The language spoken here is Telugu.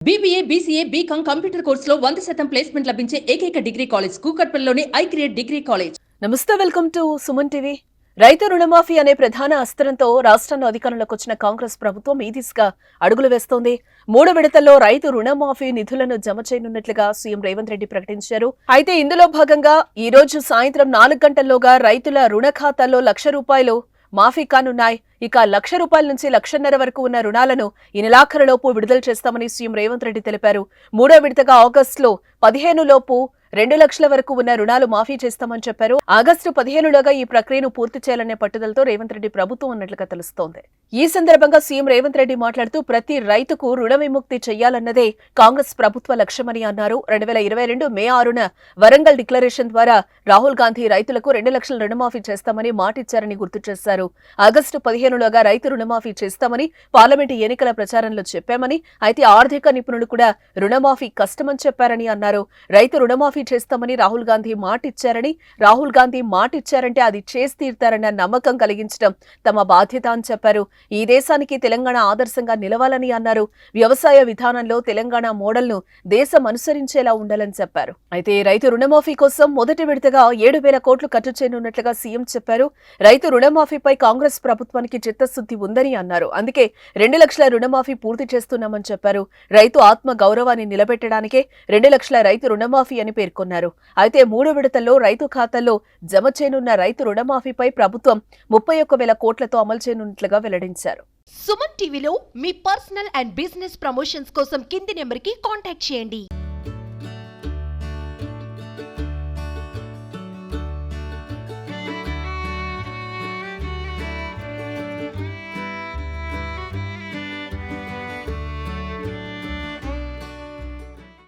BBA, BCA, BCom కంప్యూటర్ కోర్సులో 100% ప్లేస్మెంట్ లభించే ఏకైక డిగ్రీ కాలేజ్ కూకట్పల్లిలోని ఐక్రియేట్ డిగ్రీ కాలేజ్. నమస్తే, వెల్కమ్ టు సుమన్ టీవీ. రైతు రుణమాఫీ అనే ప్రధాన అస్త్రంతో రాష్ట్రంలో అధికారంలోకి వచ్చిన కాంగ్రెస్ ప్రభుత్వం ఈ దిశగా అడుగులు వేస్తోంది. 3 విడతల్లో రైతు రుణమాఫీ నిధులను జమ చేయనున్నట్లుగా సీఎం రేవంత్ రెడ్డి ప్రకటించారు. అయితే ఇందులో భాగంగా ఈ రోజు సాయంత్రం 4 గంటల్లోగా రైతుల రుణ ఖాతాల్లో ₹1,00,000 మాఫీ కానున్నాయి. ఇక ₹1,00,000 నుంచి ₹1,50,000 వరకు ఉన్న రుణాలను ఈ నెలాఖరులోపు విడుదల చేస్తామని సీఎం రేవంత్ రెడ్డి తెలిపారు. 3వ విడతగా ఆగస్టులో 15 లోపు 2 లక్షల వరకు ఉన్న రుణాలు మాఫీ చేస్తామని చెప్పారు. ఆగస్టు 15లోగా ఈ ప్రక్రియను పూర్తి చేయాలనే పట్టుదలతో రేవంత్ రెడ్డి ప్రభుత్వం ఉన్నట్లుగా తెలుస్తోంది. ఈ సందర్భంగా సీఎం రేవంత్ రెడ్డి మాట్లాడుతూ ప్రతి రైతుకు రుణ విముక్తి చేయాలన్నదే కాంగ్రెస్ ప్రభుత్వ లక్ష్యమని అన్నారు. 2022 మే 6న వరంగల్ డిక్లరేషన్ ద్వారా రాహుల్ గాంధీ రైతులకు 2 లక్షల రుణమాఫీ చేస్తామని మాటిచ్చారని గుర్తు చేశారు. ఆగస్టు 15లోగా రైతు రుణమాఫీ చేస్తామని పార్లమెంటు ఎన్నికల ప్రచారంలో చెప్పామని, అయితే ఆర్థిక నిపుణులు కూడా రుణమాఫీ కష్టమని చెప్పారని అన్నారు. రైతు రుణమాఫీ చేస్తామని రాహుల్ గాంధీ మాటిచ్చారని, రాహుల్ గాంధీ మాటిచ్చారంటే అది చేసి తీరుతారన్న నమ్మకం కలిగించడం తమ బాధ్యత అని చెప్పారు. ఈ దేశానికి తెలంగాణ ఆదర్శంగా నిలవాలని అన్నారు. వ్యవసాయ విధానంలో తెలంగాణ మోడల్ను దేశం అనుసరించేలా ఉండాలని చెప్పారు. అయితే రైతు రుణమాఫీ కోసం మొదటి విడతగా 7,000 కోట్లు ఖర్చు చేయనున్నట్లుగా సీఎం చెప్పారు. రైతు రుణమాఫీపై కాంగ్రెస్ ప్రభుత్వానికి చిత్తశుద్ధి ఉందని అన్నారు. అందుకే 2 లక్షల రుణమాఫీ పూర్తి చేస్తున్నామని చెప్పారు. రైతు ఆత్మ గౌరవాన్ని నిలబెట్టడానికే 2 లక్షల రైతు రుణమాఫీ అని పేర్కొన్నారు. అయితే 3 విడతల్లో రైతు ఖాతాల్లో జమ చేయనున్న రైతు రుణమాఫీపై ప్రభుత్వం 31,000 కోట్లతో అమలు చేయనున్నట్లుగా వెల్లడించారు. సుమన్ టీవీలో మీ పర్సనల్ అండ్ బిజినెస్ ప్రమోషన్స్ కోసం కింది నెంబర్కి కాంటాక్ట్ చేయండి.